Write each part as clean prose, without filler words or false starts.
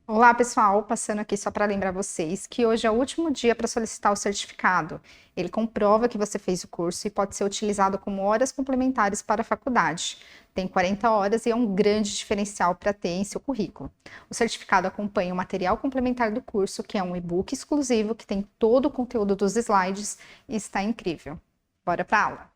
Olá, pessoal! Passando aqui só para lembrar vocês que hoje é o último dia para solicitar o certificado. Ele comprova que você fez o curso e pode ser utilizado como horas complementares para a faculdade. Tem 40 horas e é um grande diferencial para ter em seu currículo. O certificado acompanha o material complementar do curso, que é um e-book exclusivo que tem todo o conteúdo dos slides e está incrível. Bora para a aula!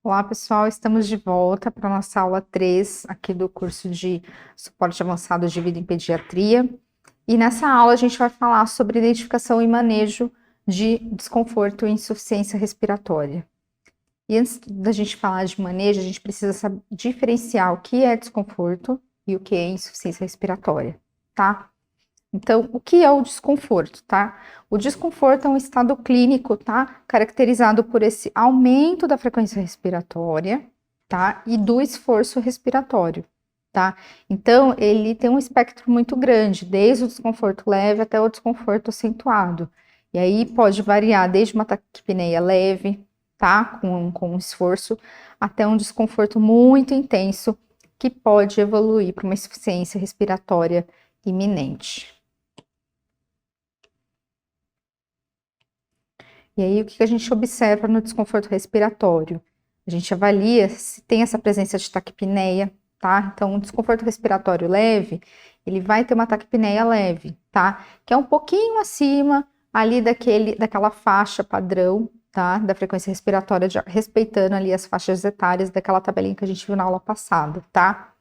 Olá, pessoal, estamos de volta para a nossa aula 3 aqui do curso de Suporte Avançado de Vida em Pediatria. E nessa aula a gente vai falar sobre identificação e manejo de desconforto e insuficiência respiratória. E antes da gente falar de manejo, a gente precisa saber diferenciar o que é desconforto e o que é insuficiência respiratória, tá? Então, o que é o desconforto, tá? O desconforto é um estado clínico, tá? Caracterizado por esse aumento da frequência respiratória, tá? E do esforço respiratório, tá? Então, ele tem um espectro muito grande, desde o desconforto leve até o desconforto acentuado. E aí pode variar desde uma taquipneia leve, tá? Com esforço, até um desconforto muito intenso, que pode evoluir para uma insuficiência respiratória iminente. E aí, o que a gente observa no desconforto respiratório? A gente avalia se tem essa presença de taquipneia, tá? Então, o desconforto respiratório leve, ele vai ter uma taquipneia leve, tá? Que é um pouquinho acima ali daquela faixa padrão, tá? Da frequência respiratória, respeitando ali as faixas etárias daquela tabelinha que a gente viu na aula passada, tá?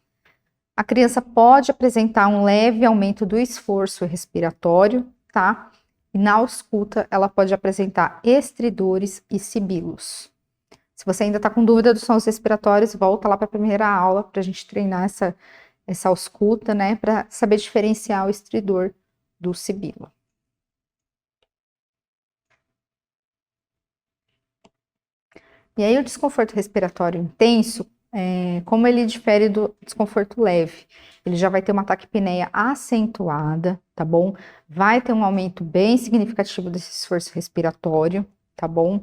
A criança pode apresentar um leve aumento do esforço respiratório, tá? E na ausculta, ela pode apresentar estridores e sibilos. Se você ainda está com dúvida dos sons respiratórios, volta lá para a primeira aula para a gente treinar essa ausculta, né? Para saber diferenciar o estridor do sibilo. E aí, o desconforto respiratório intenso, como ele difere do desconforto leve? Ele já vai ter uma taquipneia acentuada, tá bom? Vai ter um aumento bem significativo desse esforço respiratório, tá bom?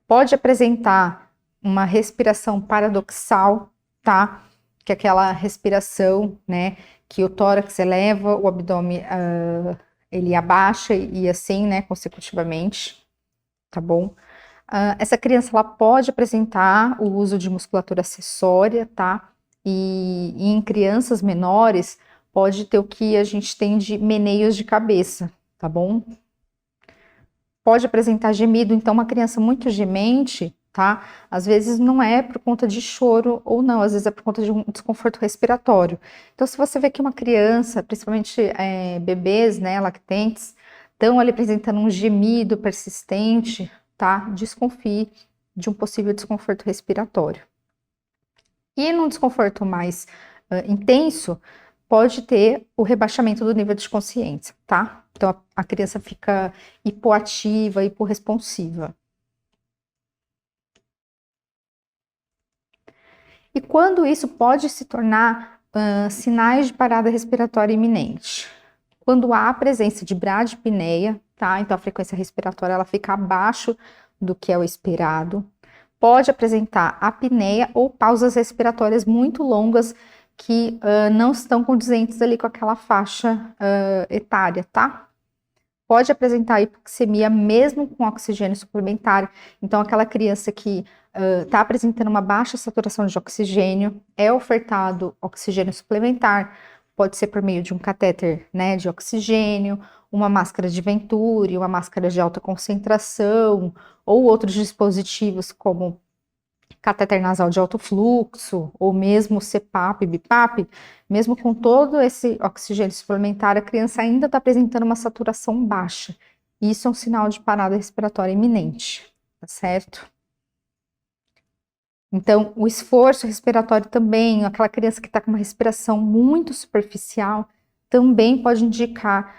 Pode apresentar uma respiração paradoxal, tá? Que é aquela respiração, né? Que o tórax eleva, o abdômen ele abaixa e assim, né? Consecutivamente, tá bom? Essa criança ela pode apresentar o uso de musculatura acessória, tá? E em crianças menores pode ter o que a gente tem de meneios de cabeça, tá bom? Pode apresentar gemido, então uma criança muito gemente, tá? Às vezes não é por conta de choro ou não, às vezes é por conta de um desconforto respiratório. Então, se você vê que uma criança, principalmente bebês, né, lactentes, estão ali apresentando um gemido persistente, tá? Desconfie de um possível desconforto respiratório. E num desconforto mais intenso, pode ter o rebaixamento do nível de consciência, tá? Então a criança fica hipoativa, hiporresponsiva. E quando isso pode se tornar sinais de parada respiratória iminente? Quando há a presença de bradipneia, tá? Então a frequência respiratória ela fica abaixo do que é o esperado. Pode apresentar apneia ou pausas respiratórias muito longas que não estão condizentes ali com aquela faixa etária, tá? Pode apresentar hipoxemia mesmo com oxigênio suplementar. Então, aquela criança que está apresentando uma baixa saturação de oxigênio, é ofertado oxigênio suplementar, pode ser por meio de um catéter, né, de oxigênio, uma máscara de Venturi, uma máscara de alta concentração, ou outros dispositivos como catéter nasal de alto fluxo, ou mesmo CPAP, BIPAP, mesmo com todo esse oxigênio suplementar, a criança ainda está apresentando uma saturação baixa. Isso é um sinal de parada respiratória iminente, tá certo? Então, o esforço respiratório também, aquela criança que está com uma respiração muito superficial, também pode indicar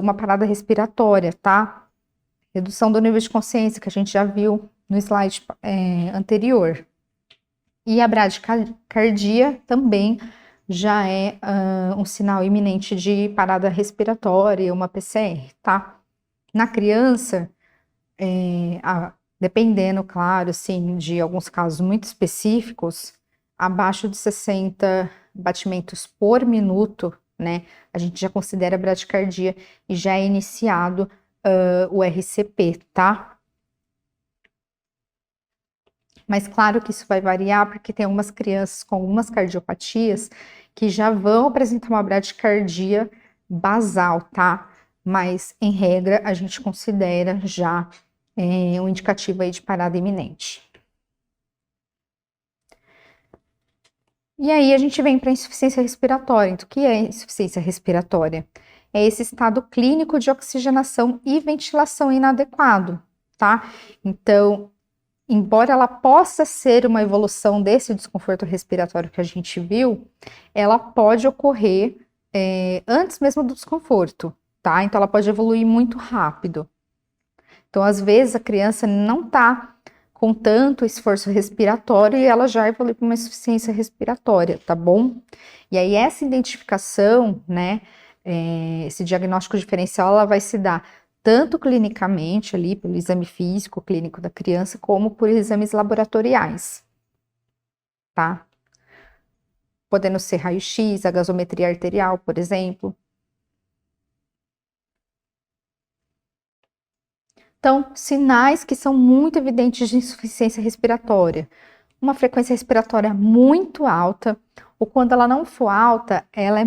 uma parada respiratória, tá? Redução do nível de consciência, que a gente já viu no slide anterior. E a bradicardia também já é um sinal iminente de parada respiratória, uma PCR, tá? Na criança, dependendo, claro, assim, de alguns casos muito específicos, abaixo de 60 batimentos por minuto, né, a gente já considera bradicardia e já é iniciado o RCP, tá? Mas claro que isso vai variar, porque tem algumas crianças com algumas cardiopatias que já vão apresentar uma bradicardia basal, tá? Mas, em regra, a gente considera já um indicativo aí de parada iminente. E aí a gente vem para a insuficiência respiratória. Então, o que é insuficiência respiratória? É esse estado clínico de oxigenação e ventilação inadequado, tá? Então, embora ela possa ser uma evolução desse desconforto respiratório que a gente viu, ela pode ocorrer antes mesmo do desconforto, tá? Então, ela pode evoluir muito rápido. Então, às vezes, a criança não tá com tanto esforço respiratório e ela já evolui para uma insuficiência respiratória, tá bom? E aí, essa identificação, né, esse diagnóstico diferencial, ela vai se dar tanto clinicamente ali, pelo exame físico clínico da criança, como por exames laboratoriais, tá? Podendo ser raio-x, a gasometria arterial, por exemplo. Então, sinais que são muito evidentes de insuficiência respiratória. Uma frequência respiratória muito alta, ou quando ela não for alta, ela é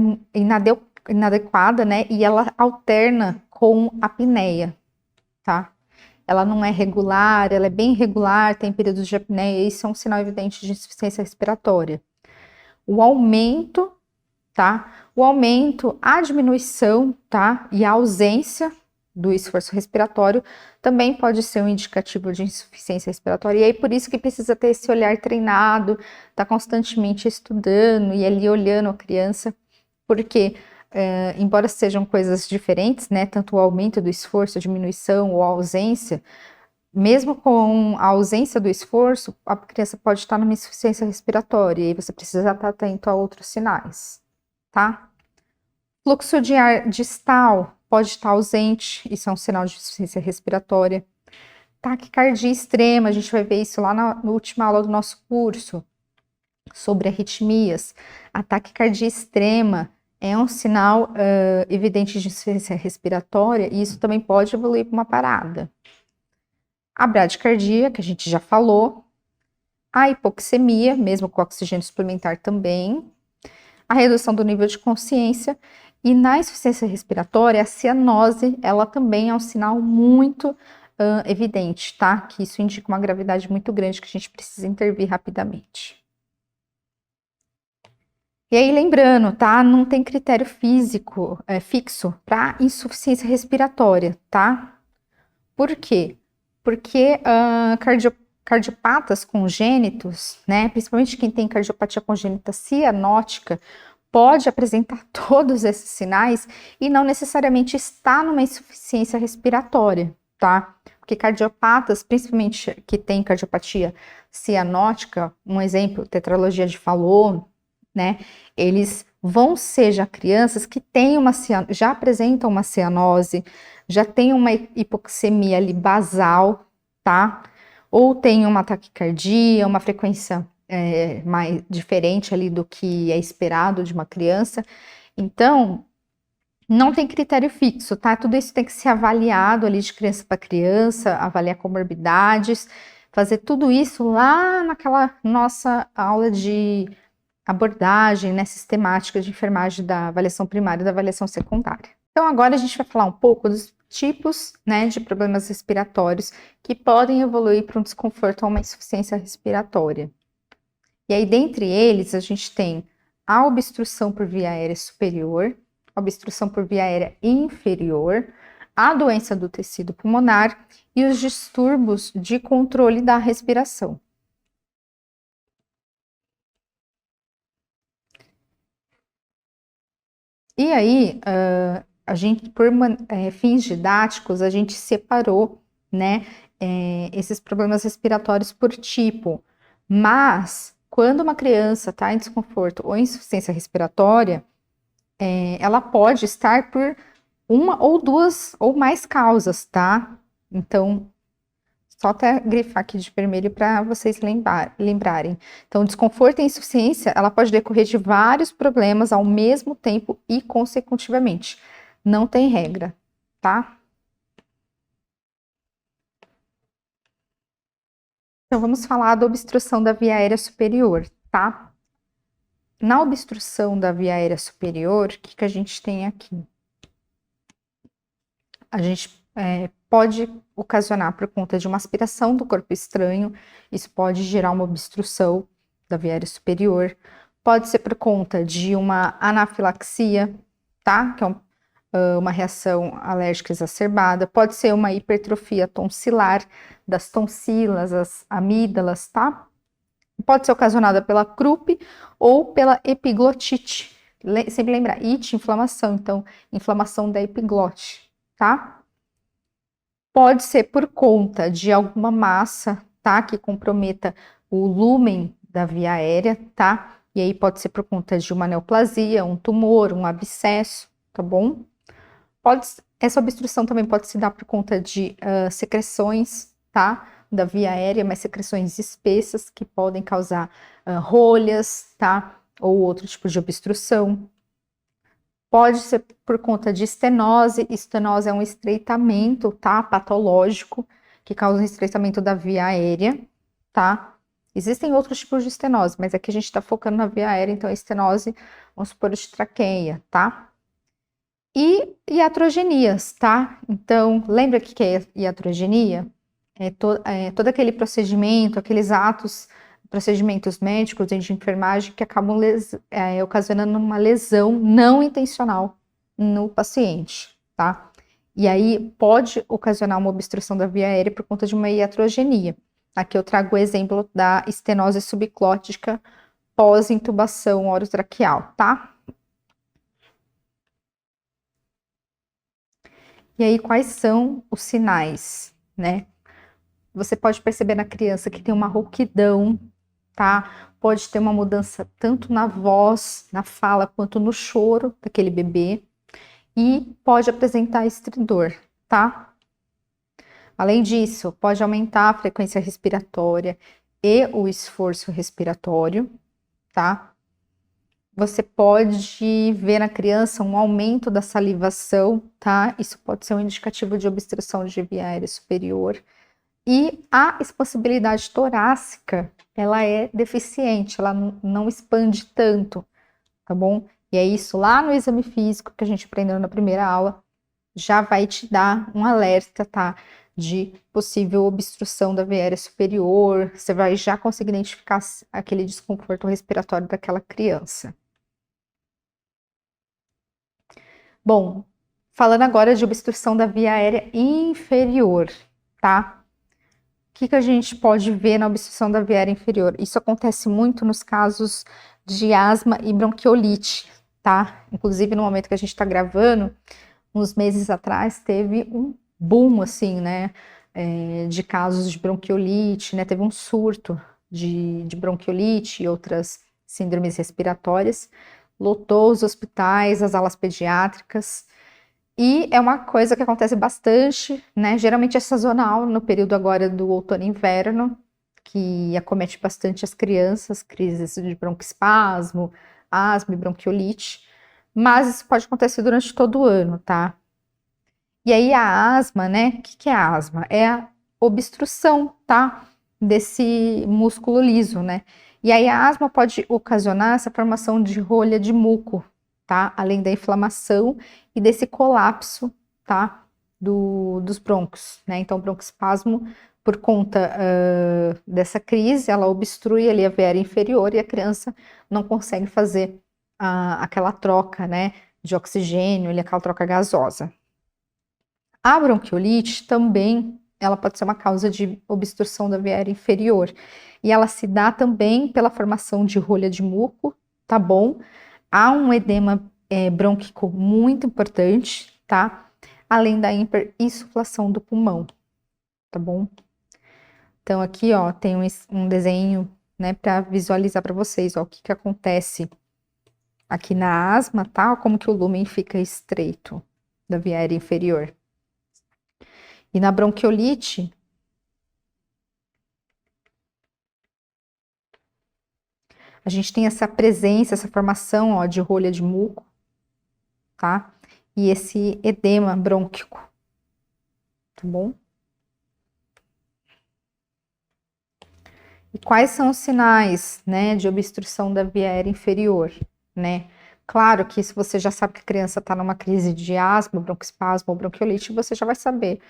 inadequada, né? E ela alterna com apneia, tá? Ela não é regular, ela é bem irregular, tem períodos de apneia, isso é um sinal evidente de insuficiência respiratória. O aumento, tá? O aumento, a diminuição, tá? E a ausência do esforço respiratório também pode ser um indicativo de insuficiência respiratória. E aí, por isso que precisa ter esse olhar treinado, tá constantemente estudando e ali olhando a criança, porque embora sejam coisas diferentes, né, tanto o aumento do esforço, a diminuição ou a ausência, mesmo com a ausência do esforço, a criança pode estar numa insuficiência respiratória e aí você precisa estar atento a outros sinais, tá? Fluxo de ar distal pode estar ausente, isso é um sinal de insuficiência respiratória. Taquicardia extrema, a gente vai ver isso lá na última aula do nosso curso, sobre arritmias. A taquicardia extrema é um sinal evidente de insuficiência respiratória e isso também pode evoluir para uma parada. A bradicardia, que a gente já falou. A hipoxemia, mesmo com oxigênio suplementar também. A redução do nível de consciência. E na insuficiência respiratória, a cianose, ela também é um sinal muito evidente, tá? Que isso indica uma gravidade muito grande que a gente precisa intervir rapidamente. E aí, lembrando, tá? Não tem critério físico fixo para insuficiência respiratória, tá? Por quê? Porque cardiopatas congênitos, né? Principalmente quem tem cardiopatia congênita cianótica, pode apresentar todos esses sinais e não necessariamente está numa insuficiência respiratória, tá? Porque cardiopatas, principalmente que tem cardiopatia cianótica, um exemplo, tetralogia de Fallot, né? Eles vão ser já crianças que têm já apresentam uma cianose, já tem uma hipoxemia ali basal, tá? Ou tem uma taquicardia, uma frequência mais diferente ali do que é esperado de uma criança. Então, não tem critério fixo, tá? Tudo isso tem que ser avaliado ali de criança para criança, avaliar comorbidades, fazer tudo isso lá naquela nossa aula de abordagem, né, sistemática de enfermagem da avaliação primária e da avaliação secundária. Então, agora a gente vai falar um pouco dos tipos, né, de problemas respiratórios que podem evoluir para um desconforto ou uma insuficiência respiratória. E aí, dentre eles, a gente tem a obstrução por via aérea superior, a obstrução por via aérea inferior, a doença do tecido pulmonar e os distúrbios de controle da respiração. E aí, a gente, por fins didáticos, a gente separou, né, esses problemas respiratórios por tipo. Mas, quando uma criança está em desconforto ou insuficiência respiratória, ela pode estar por uma ou duas ou mais causas, tá? Então, Só até grifar aqui de vermelho para vocês lembrarem. Então, desconforto e insuficiência, ela pode decorrer de vários problemas ao mesmo tempo e consecutivamente. Não tem regra, tá? Então, vamos falar da obstrução da via aérea superior, tá? Na obstrução da via aérea superior, o que a gente tem aqui? A gente pode ocasionar por conta de uma aspiração do corpo estranho, isso pode gerar uma obstrução da via aérea superior, pode ser por conta de uma anafilaxia, tá? Que é uma reação alérgica exacerbada, pode ser uma hipertrofia tonsilar das tonsilas, as amígdalas, tá? Pode ser ocasionada pela croup ou pela epiglotite. Sempre lembrar, it, inflamação, então, inflamação da epiglote, tá? Pode ser por conta de alguma massa, tá? Que comprometa o lúmen da via aérea, tá? E aí pode ser por conta de uma neoplasia, um tumor, um abscesso, tá bom? Essa obstrução também pode se dar por conta de secreções, tá? Da via aérea, mas secreções espessas que podem causar rolhas, tá? Ou outro tipo de obstrução. Pode ser por conta de estenose. Estenose é um estreitamento, tá? Patológico, que causa um estreitamento da via aérea, tá? Existem outros tipos de estenose, mas aqui a gente tá focando na via aérea, então a estenose, vamos supor, de traqueia, tá? E iatrogenias, tá? Então, lembra o que é iatrogenia? Todo aquele procedimento, aqueles procedimentos médicos e de enfermagem que acabam ocasionando uma lesão não intencional no paciente, tá? E aí pode ocasionar uma obstrução da via aérea por conta de uma iatrogenia. Aqui eu trago o exemplo da estenose subclótica pós-intubação orotraqueal, tá? E aí, quais são os sinais, né? Você pode perceber na criança que tem uma rouquidão, tá? Pode ter uma mudança tanto na voz, na fala, quanto no choro daquele bebê. E pode apresentar estridor, tá? Além disso, pode aumentar a frequência respiratória e o esforço respiratório, tá? Você pode ver na criança um aumento da salivação, tá? Isso pode ser um indicativo de obstrução de via aérea superior. E a expansibilidade torácica, ela é deficiente, ela não expande tanto, tá bom? E é isso lá no exame físico que a gente aprendeu na primeira aula, já vai te dar um alerta, tá? De possível obstrução da via aérea superior, você vai já conseguir identificar aquele desconforto respiratório daquela criança. Bom, falando agora de obstrução da via aérea inferior, tá? O que a gente pode ver na obstrução da via aérea inferior? Isso acontece muito nos casos de asma e bronquiolite, tá? Inclusive, no momento que a gente está gravando, uns meses atrás, teve um boom, assim, né? De casos de bronquiolite, né? Teve um surto de bronquiolite e outras síndromes respiratórias. Lotou os hospitais, as alas pediátricas. E é uma coisa que acontece bastante, né? Geralmente é sazonal, no período agora do outono e inverno, que acomete bastante as crianças, crises de broncoespasmo, asma e bronquiolite. Mas isso pode acontecer durante todo o ano, tá? E aí a asma, né? O que é a asma? É a obstrução, tá? Desse músculo liso, né? E aí a asma pode ocasionar essa formação de rolha de muco, tá? Além da inflamação e desse colapso, tá? Dos brônquios, né? Então, o broncoespasmo, por conta dessa crise, ela obstrui ali a via aérea inferior e a criança não consegue fazer aquela troca, né? De oxigênio, ali, aquela troca gasosa. A bronquiolite também, ela pode ser uma causa de obstrução da via aérea inferior. E ela se dá também pela formação de rolha de muco, tá bom? Há um edema brônquico muito importante, tá? Além da hiperinsuflação do pulmão, tá bom? Então aqui, ó, tem um desenho, né, para visualizar para vocês, ó, o que acontece aqui na asma, tá? Como que o lúmen fica estreito da via aérea inferior. E na bronquiolite, a gente tem essa presença, essa formação, ó, de rolha de muco, tá? E esse edema brônquico, tá bom? E quais são os sinais, né, de obstrução da via aérea inferior, né? Claro que se você já sabe que a criança está numa crise de asma, broncoespasmo ou bronquiolite, você já vai saber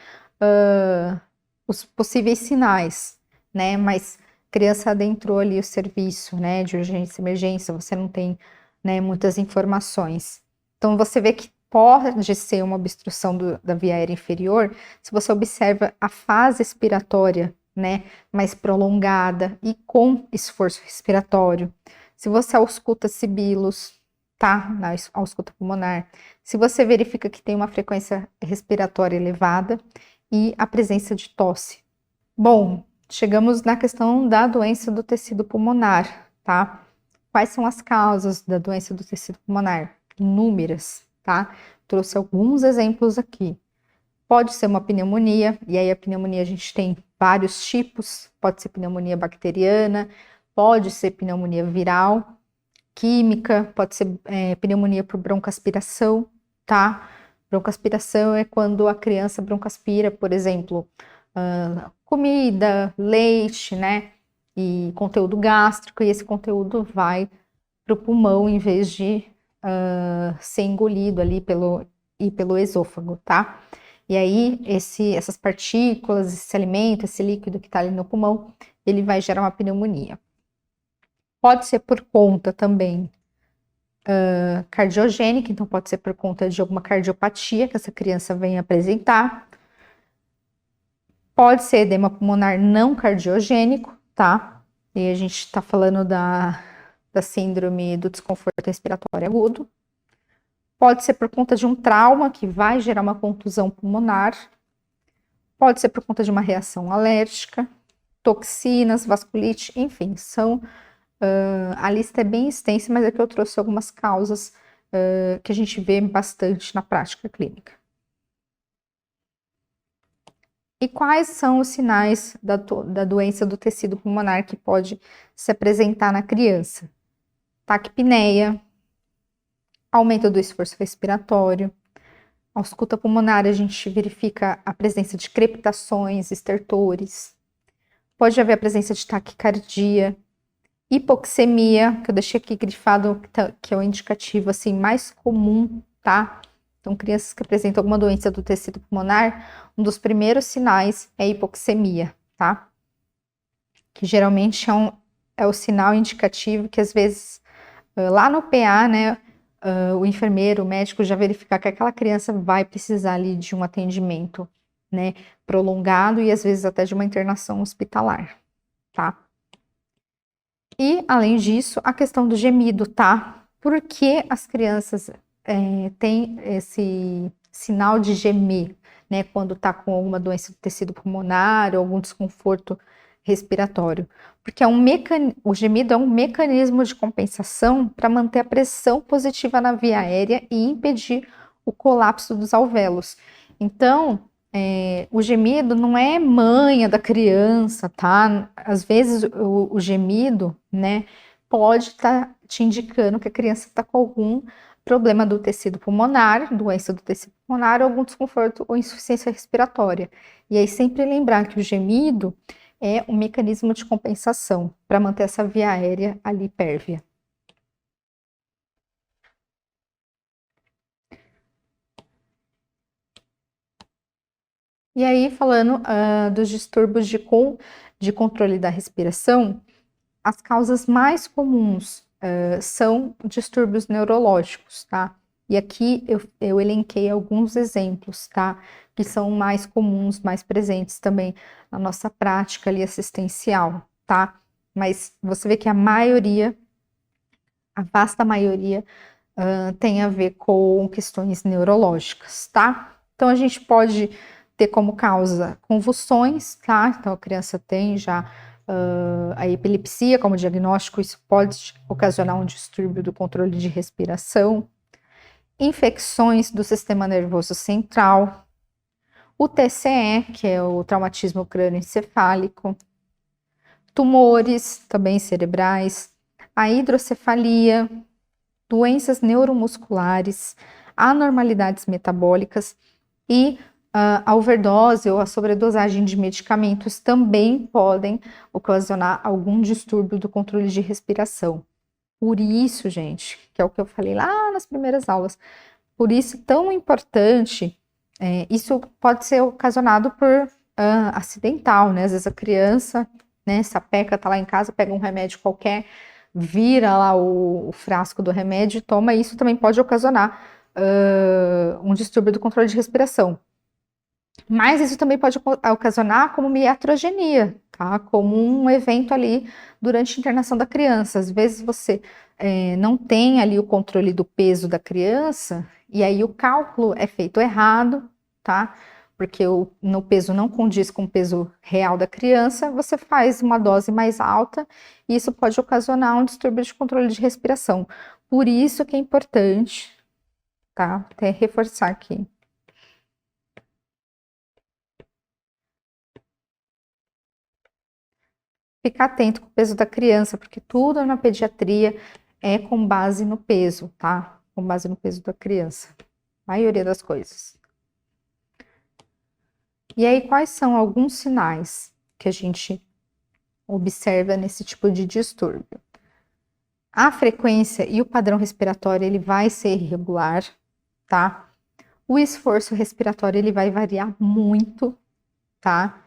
os possíveis sinais, né? Mas criança adentrou ali o serviço, né, de urgência e emergência, você não tem, né, muitas informações. Então você vê que pode ser uma obstrução da via aérea inferior se você observa a fase expiratória, né, mais prolongada e com esforço respiratório. Se você ausculta sibilos, tá, na ausculta pulmonar. Se você verifica que tem uma frequência respiratória elevada e a presença de tosse. Bom, chegamos na questão da doença do tecido pulmonar, tá? Quais são as causas da doença do tecido pulmonar? Inúmeras, tá? Trouxe alguns exemplos aqui. Pode ser uma pneumonia, e aí a pneumonia a gente tem vários tipos, pode ser pneumonia bacteriana, pode ser pneumonia viral, química, pode ser pneumonia por broncoaspiração, tá? Broncoaspiração é quando a criança broncoaspira, por exemplo, comida, leite, né? E conteúdo gástrico, e esse conteúdo vai para o pulmão em vez de ser engolido ali pelo esôfago, tá? E aí, essas partículas, esse alimento, esse líquido que está ali no pulmão, ele vai gerar uma pneumonia. Pode ser por conta também cardiogênica, então pode ser por conta de alguma cardiopatia que essa criança vem apresentar. Pode ser edema pulmonar não cardiogênico, tá? E a gente está falando da síndrome do desconforto respiratório agudo. Pode ser por conta de um trauma que vai gerar uma contusão pulmonar. Pode ser por conta de uma reação alérgica, toxinas, vasculite, enfim, a lista é bem extensa, mas aqui eu trouxe algumas causas que a gente vê bastante na prática clínica. E quais são os sinais da doença do tecido pulmonar que pode se apresentar na criança? Taquipneia, aumento do esforço respiratório. A ausculta pulmonar, a gente verifica a presença de crepitações, estertores. Pode haver a presença de taquicardia, hipoxemia, que eu deixei aqui grifado, que é o indicativo assim, mais comum, tá? Então, crianças que apresentam alguma doença do tecido pulmonar, um dos primeiros sinais é a hipoxemia, tá? Que geralmente é o sinal indicativo que às vezes lá no PA, né, o enfermeiro, o médico já verificar que aquela criança vai precisar ali de um atendimento, né, prolongado e às vezes até de uma internação hospitalar, tá? E além disso, a questão do gemido, tá? Por que as crianças têm esse sinal de gemer, né, quando tá com alguma doença do tecido pulmonar ou algum desconforto respiratório? Porque o gemido é um mecanismo de compensação para manter a pressão positiva na via aérea e impedir o colapso dos alvéolos. Então, o gemido não é manha da criança, tá? Às vezes o gemido, né, pode estar te indicando que a criança está com algum problema do tecido pulmonar, doença do tecido pulmonar, ou algum desconforto ou insuficiência respiratória. E aí sempre lembrar que o gemido é um mecanismo de compensação para manter essa via aérea ali pérvia. E aí, falando dos distúrbios de controle da respiração, as causas mais comuns são distúrbios neurológicos, tá? E aqui eu elenquei alguns exemplos, tá? Que são mais comuns, mais presentes também na nossa prática ali assistencial, tá? Mas você vê que a vasta maioria, tem a ver com questões neurológicas, tá? Então a gente pode ter como causa convulsões, tá? Então a criança tem já a epilepsia como diagnóstico, isso pode ocasionar um distúrbio do controle de respiração, infecções do sistema nervoso central, o TCE, que é o traumatismo crânioencefálico, tumores também cerebrais, a hidrocefalia, doenças neuromusculares, anormalidades metabólicas e a overdose ou a sobredosagem de medicamentos também podem ocasionar algum distúrbio do controle de respiração. Por isso, gente, que é o que eu falei lá nas primeiras aulas, por isso tão importante, isso pode ser ocasionado por acidental, né? Às vezes a criança, né, sapeca, tá lá em casa, pega um remédio qualquer, vira lá o frasco do remédio e toma, e isso também pode ocasionar um distúrbio do controle de respiração. Mas isso também pode ocasionar como uma iatrogenia, tá? Como um evento ali durante a internação da criança. Às vezes você não tem ali o controle do peso da criança, e aí o cálculo é feito errado, tá? Porque no peso não condiz com o peso real da criança, você faz uma dose mais alta, e isso pode ocasionar um distúrbio de controle de respiração. Por isso que é importante, tá? Até reforçar aqui. Ficar atento com o peso da criança, porque tudo na pediatria é com base no peso, tá? Com base no peso da criança. A maioria das coisas. E aí, quais são alguns sinais que a gente observa nesse tipo de distúrbio? A frequência e o padrão respiratório, ele vai ser irregular, tá? O esforço respiratório, ele vai variar muito, tá?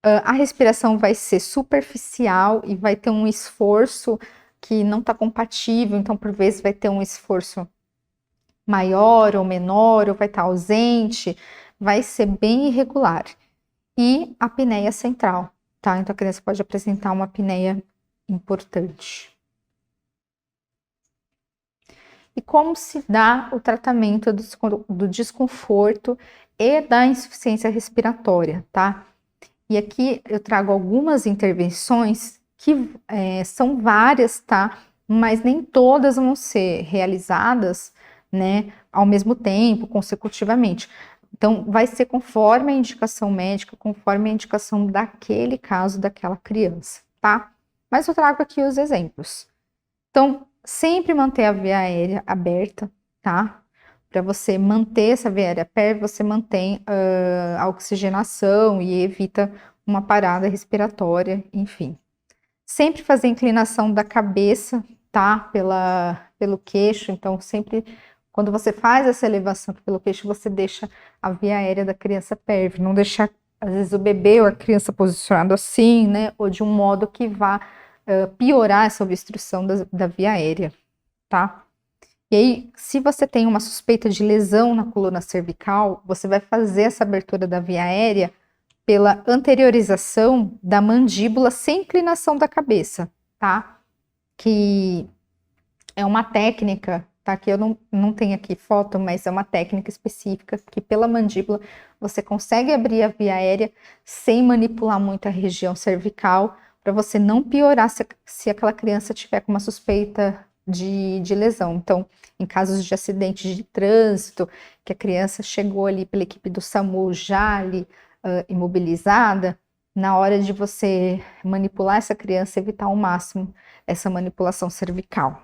A respiração vai ser superficial e vai ter um esforço que não está compatível, então por vezes vai ter um esforço maior ou menor, ou vai estar ausente, vai ser bem irregular. E a apneia central, tá? Então a criança pode apresentar uma apneia importante. E como se dá o tratamento do desconforto e da insuficiência respiratória, tá? E aqui eu trago algumas intervenções que são várias, tá? Mas nem todas vão ser realizadas, né, ao mesmo tempo, consecutivamente. Então, vai ser conforme a indicação médica, conforme a indicação daquele caso, daquela criança, tá? Mas eu trago aqui os exemplos. Então, sempre manter a via aérea aberta, tá? Para você manter essa via aérea aberta, você mantém a oxigenação e evita uma parada respiratória, enfim. Sempre fazer inclinação da cabeça, tá? Pelo queixo, então sempre quando você faz essa elevação pelo queixo, você deixa a via aérea da criança pérvia, não deixar às vezes o bebê ou a criança posicionado assim, né? Ou de um modo que vá piorar essa obstrução da via aérea, tá? E aí, se você tem uma suspeita de lesão na coluna cervical, você vai fazer essa abertura da via aérea pela anteriorização da mandíbula sem inclinação da cabeça, tá? Que é uma técnica, tá? Que eu não tenho aqui foto, mas é uma técnica específica que pela mandíbula você consegue abrir a via aérea sem manipular muito a região cervical, para você não piorar se aquela criança tiver com uma suspeita de lesão. Então, em casos de acidente de trânsito, que a criança chegou ali pela equipe do SAMU já ali imobilizada, na hora de você manipular essa criança, evitar ao máximo essa manipulação cervical.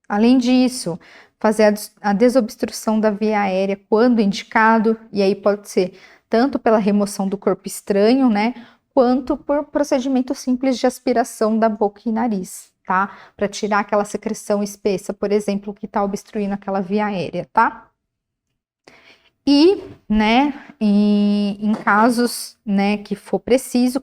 Além disso, fazer a desobstrução da via aérea quando indicado, e aí pode ser tanto pela remoção do corpo estranho, né, quanto por procedimento simples de aspiração da boca e nariz, tá? Para tirar aquela secreção espessa, por exemplo, que está obstruindo aquela via aérea, tá? E, né, em casos, né, que for preciso,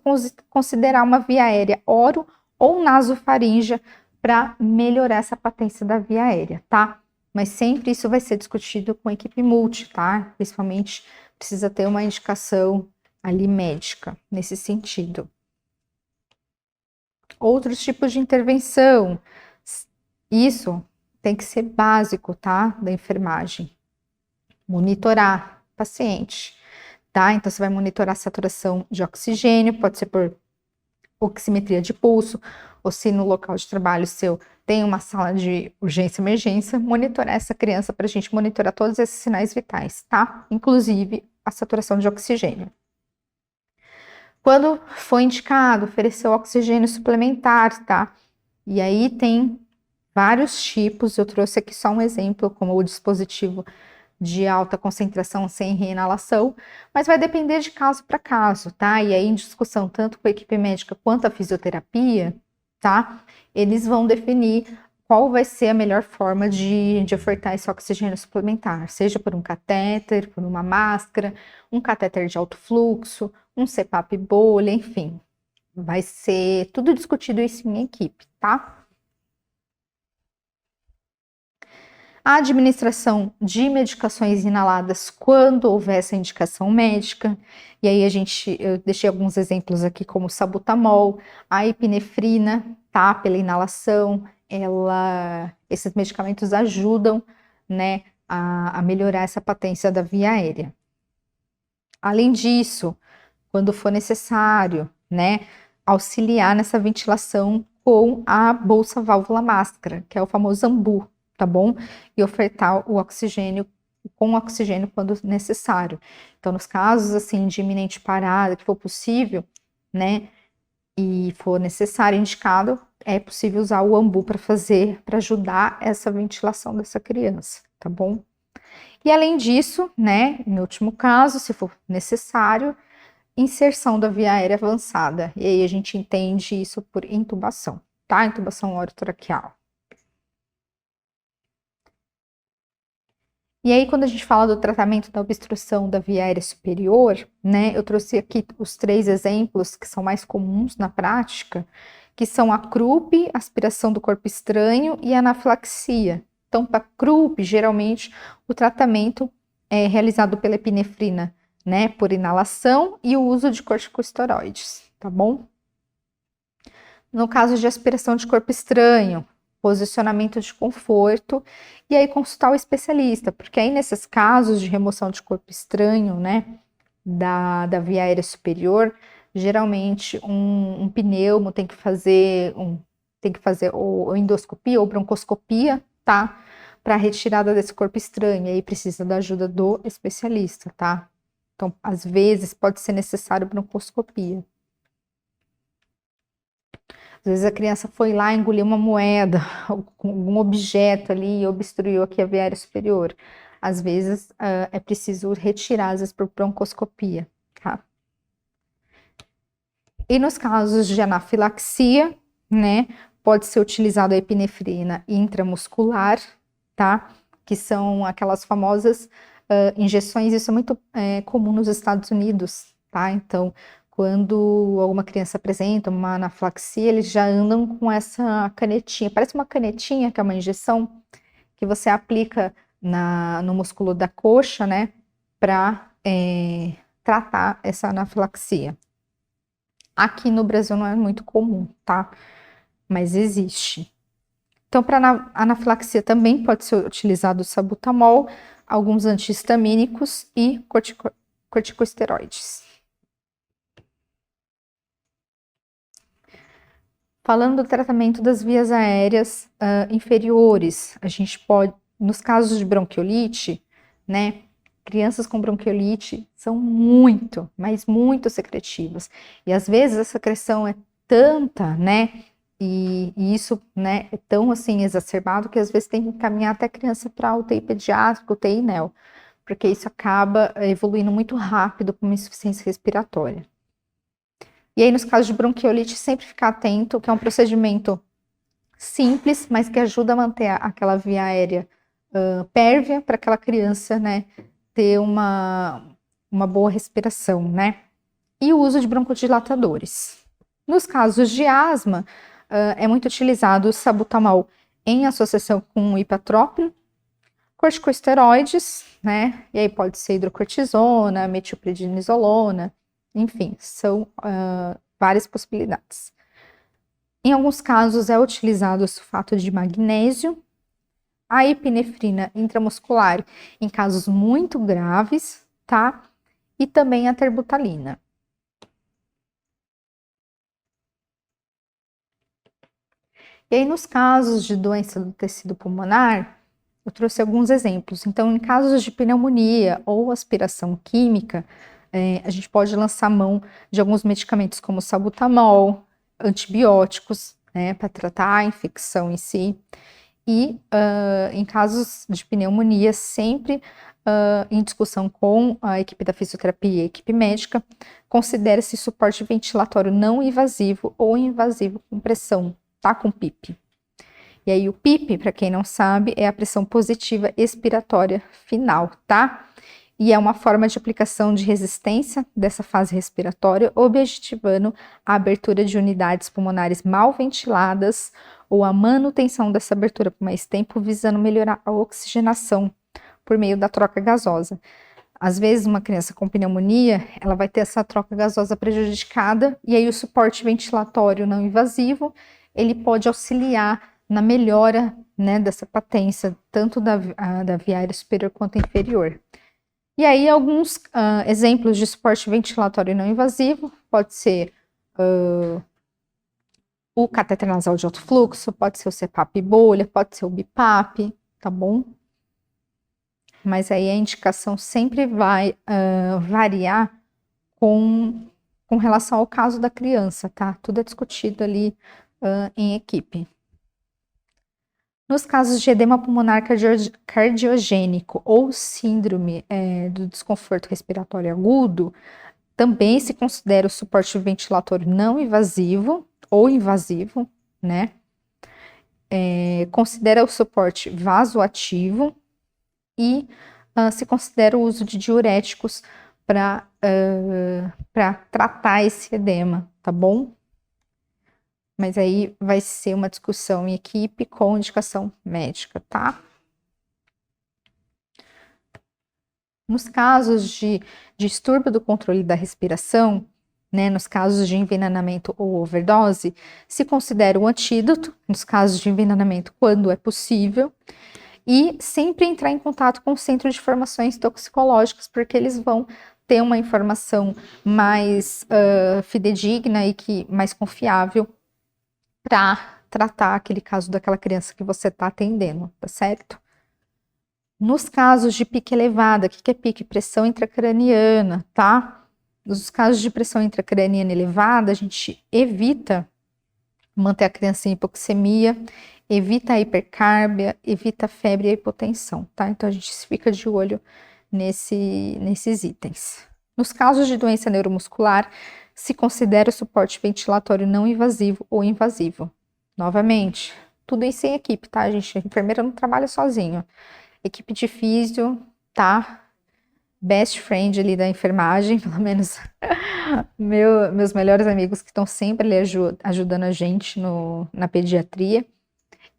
considerar uma via aérea oro ou nasofaríngea para melhorar essa patência da via aérea, tá? Mas sempre isso vai ser discutido com a equipe multi, tá? Principalmente precisa ter uma indicação ali médica nesse sentido. Outros tipos de intervenção, isso tem que ser básico, tá? Da enfermagem. Monitorar o paciente, tá? Então você vai monitorar a saturação de oxigênio, pode ser por oximetria de pulso, ou se no local de trabalho seu tem uma sala de urgência e emergência, monitorar essa criança para a gente monitorar todos esses sinais vitais, tá? Inclusive a saturação de oxigênio. Quando foi indicado, ofereceu oxigênio suplementar, tá? E aí tem vários tipos, eu trouxe aqui só um exemplo, como o dispositivo de alta concentração sem reinalação, mas vai depender de caso para caso, tá? E aí, em discussão tanto com a equipe médica quanto a fisioterapia, tá? Eles vão definir qual vai ser a melhor forma de ofertar esse oxigênio suplementar, seja por um catéter, por uma máscara, um catéter de alto fluxo, um CPAP bolha, enfim. Vai ser tudo discutido isso em equipe, tá? A administração de medicações inaladas quando houver essa indicação médica. E aí eu deixei alguns exemplos aqui, como o salbutamol, a epinefrina, tá? Pela inalação, esses medicamentos ajudam, né, a melhorar essa patência da via aérea. Além disso, quando for necessário, né, auxiliar nessa ventilação com a bolsa válvula máscara, que é o famoso AMBU, tá bom? E ofertar o oxigênio com oxigênio quando necessário. Então, nos casos assim de iminente parada, que for possível, né, e for necessário, indicado, é possível usar o AMBU para ajudar essa ventilação dessa criança, tá bom? E além disso, né, no último caso, se for necessário, inserção da via aérea avançada. E aí a gente entende isso por intubação, tá? Intubação orotraqueal. E aí, quando a gente fala do tratamento da obstrução da via aérea superior, né, eu trouxe aqui os 3 exemplos que são mais comuns na prática, que são a CRUP, aspiração do corpo estranho, e a anafilaxia. Então, para CRUP, geralmente, o tratamento é realizado pela epinefrina, né, por inalação e o uso de corticosteroides, tá bom? No caso de aspiração de corpo estranho, posicionamento de conforto, e aí consultar o especialista, porque aí nesses casos de remoção de corpo estranho, né, da via aérea superior, geralmente um pneumo tem que fazer ou endoscopia ou broncoscopia, tá? Para retirada desse corpo estranho, e aí precisa da ajuda do especialista, tá? Então, às vezes pode ser necessário broncoscopia. Às vezes a criança foi lá, engoliu uma moeda, algum objeto ali e obstruiu aqui a via aérea superior. Às vezes é preciso retirar, às vezes por broncoscopia, tá? E nos casos de anafilaxia, né, pode ser utilizada a epinefrina intramuscular, tá? Que são aquelas famosas injeções, isso é muito comum nos Estados Unidos, tá? Então, quando alguma criança apresenta uma anafilaxia, eles já andam com essa canetinha, parece uma canetinha, que é uma injeção que você aplica no músculo da coxa, né, para tratar essa anafilaxia. Aqui no Brasil não é muito comum, tá? Mas existe. Então, para anafilaxia também pode ser utilizado o salbutamol, alguns antihistamínicos e corticosteroides. Falando do tratamento das vias aéreas inferiores, a gente pode, nos casos de bronquiolite, né, crianças com bronquiolite são muito, mas muito secretivas. E às vezes a secreção é tanta, né, e isso, né, é tão assim exacerbado que às vezes tem que encaminhar até a criança para UTI pediátrica, UTI neo, porque isso acaba evoluindo muito rápido com uma insuficiência respiratória. E aí, nos casos de bronquiolite, sempre ficar atento, que é um procedimento simples, mas que ajuda a manter aquela via aérea pérvia para aquela criança, né, ter uma boa respiração, né? E o uso de broncodilatadores. Nos casos de asma, é muito utilizado o salbutamol em associação com o ipatrópio, corticosteroides, né? E aí pode ser hidrocortisona, metilprednisolona, enfim, são várias possibilidades. Em alguns casos é utilizado o sulfato de magnésio, a epinefrina intramuscular em casos muito graves, tá? E também a terbutalina. E aí, nos casos de doença do tecido pulmonar, eu trouxe alguns exemplos. Então, em casos de pneumonia ou aspiração química, A gente pode lançar mão de alguns medicamentos como salbutamol, antibióticos, né, para tratar a infecção em si. E em casos de pneumonia, sempre em discussão com a equipe da fisioterapia e a equipe médica, considera-se suporte ventilatório não invasivo ou invasivo com pressão, tá? Com PIP. E aí o PIP, para quem não sabe, é a pressão positiva expiratória final, tá? E é uma forma de aplicação de resistência dessa fase respiratória, objetivando a abertura de unidades pulmonares mal ventiladas ou a manutenção dessa abertura por mais tempo, visando melhorar a oxigenação por meio da troca gasosa. Às vezes, uma criança com pneumonia, ela vai ter essa troca gasosa prejudicada, e aí o suporte ventilatório não invasivo, ele pode auxiliar na melhora, né, dessa patência, tanto da via aérea superior quanto inferior. E aí, alguns exemplos de suporte ventilatório não invasivo, pode ser o cateter nasal de alto fluxo, pode ser o CPAP bolha, pode ser o BIPAP, tá bom? Mas aí a indicação sempre vai variar com relação ao caso da criança, tá? Tudo é discutido ali em equipe. Nos casos de edema pulmonar cardiogênico ou síndrome do desconforto respiratório agudo, também se considera o suporte ventilatório não invasivo ou invasivo, né? Considera o suporte vasoativo e se considera o uso de diuréticos para tratar esse edema, tá bom? Mas aí vai ser uma discussão em equipe com indicação médica, tá? Nos casos de distúrbio do controle da respiração, né, nos casos de envenenamento ou overdose, se considera o antídoto, nos casos de envenenamento, quando é possível, e sempre entrar em contato com o Centro de Informações Toxicológicas, porque eles vão ter uma informação mais fidedigna e mais confiável para tratar aquele caso daquela criança que você está atendendo, tá certo? Nos casos de pique elevada, o que é pique? Pressão intracraniana, tá? Nos casos de pressão intracraniana elevada, a gente evita manter a criança em hipoxemia, evita a hipercárbia, evita a febre e a hipotensão, tá? Então a gente fica de olho nesses itens. Nos casos de doença neuromuscular, se considera o suporte ventilatório não invasivo ou invasivo. Novamente, tudo isso em equipe, tá, gente? A enfermeira não trabalha sozinho. Equipe de físio, tá? Best friend ali da enfermagem, pelo menos meus melhores amigos que estão sempre ali ajudando a gente na pediatria,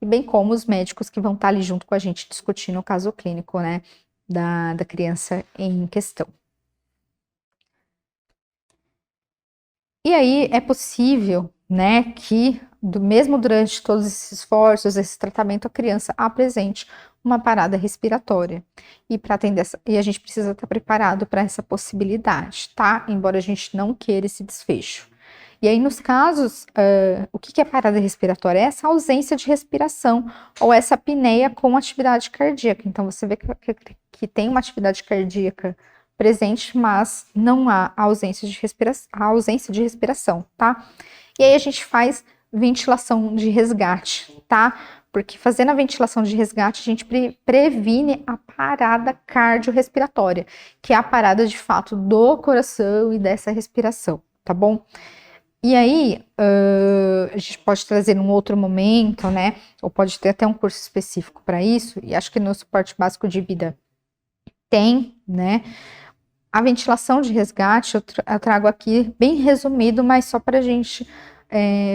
e bem como os médicos que vão estar ali junto com a gente discutindo o caso clínico, né, da criança em questão. E aí é possível, né, que mesmo durante todos esses esforços, esse tratamento, a criança apresente uma parada respiratória. E para atender a gente precisa estar preparado para essa possibilidade, tá? Embora a gente não queira esse desfecho. E aí, nos casos, o que é parada respiratória? É essa ausência de respiração ou essa apneia com atividade cardíaca. Então, você vê que tem uma atividade cardíaca presente, mas não há ausência de respiração, tá? E aí a gente faz ventilação de resgate, tá? Porque fazendo a ventilação de resgate, a gente previne a parada cardiorrespiratória, que é a parada de fato do coração e dessa respiração, tá bom? E aí, a gente pode trazer num outro momento, né? Ou pode ter até um curso específico para isso, e acho que no suporte básico de vida tem, né? A ventilação de resgate eu trago aqui bem resumido, mas só para gente,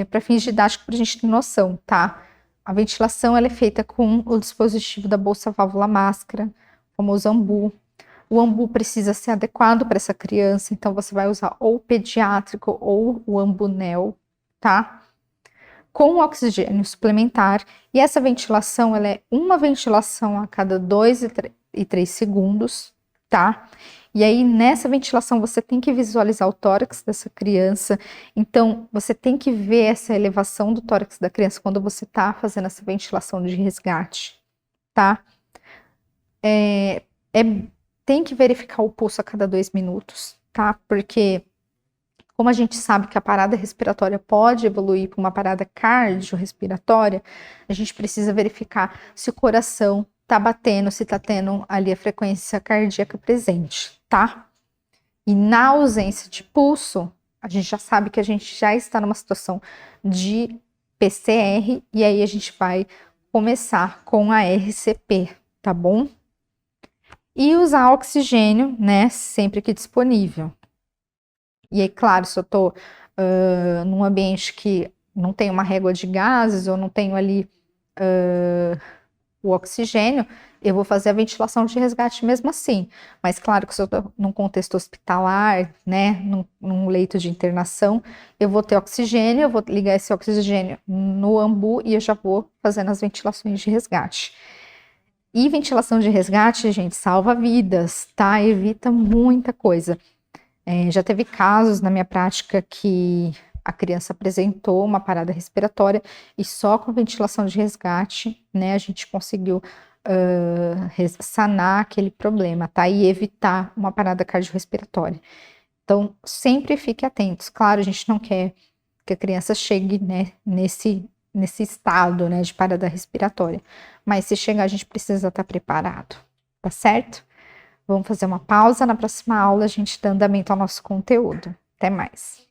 para fins didáticos, para a gente ter noção, tá? A ventilação ela é feita com o dispositivo da bolsa válvula máscara, o famoso AMBU. O AMBU precisa ser adequado para essa criança, então você vai usar ou o pediátrico ou o AMBUNEL, tá? Com oxigênio suplementar. E essa ventilação, ela é uma ventilação a cada 2 e 3 segundos, tá? E aí, nessa ventilação, você tem que visualizar o tórax dessa criança. Então, você tem que ver essa elevação do tórax da criança quando você tá fazendo essa ventilação de resgate, tá? Tem que verificar o pulso a cada 2 minutos, tá? Porque como a gente sabe que a parada respiratória pode evoluir para uma parada cardiorrespiratória, a gente precisa verificar se o coração tá batendo, se tá tendo ali a frequência cardíaca presente, tá? E na ausência de pulso, a gente já sabe que a gente já está numa situação de PCR, e aí a gente vai começar com a RCP, tá bom? E usar oxigênio, né, sempre que disponível. E aí, claro, se eu tô num ambiente que não tem uma régua de gases, ou não tenho ali o oxigênio, eu vou fazer a ventilação de resgate mesmo assim. Mas claro que se eu estou num contexto hospitalar, né, num leito de internação, eu vou ter oxigênio, eu vou ligar esse oxigênio no ambu e eu já vou fazendo as ventilações de resgate. E ventilação de resgate, gente, salva vidas, tá? Evita muita coisa. Já teve casos na minha prática que a criança apresentou uma parada respiratória e só com a ventilação de resgate, né, a gente conseguiu sanar aquele problema, tá? E evitar uma parada cardiorrespiratória. Então, sempre fique atentos. Claro, a gente não quer que a criança chegue, né, nesse estado, né, de parada respiratória. Mas se chegar, a gente precisa estar preparado, tá certo? Vamos fazer uma pausa. Na próxima aula, a gente dá andamento ao nosso conteúdo. Até mais.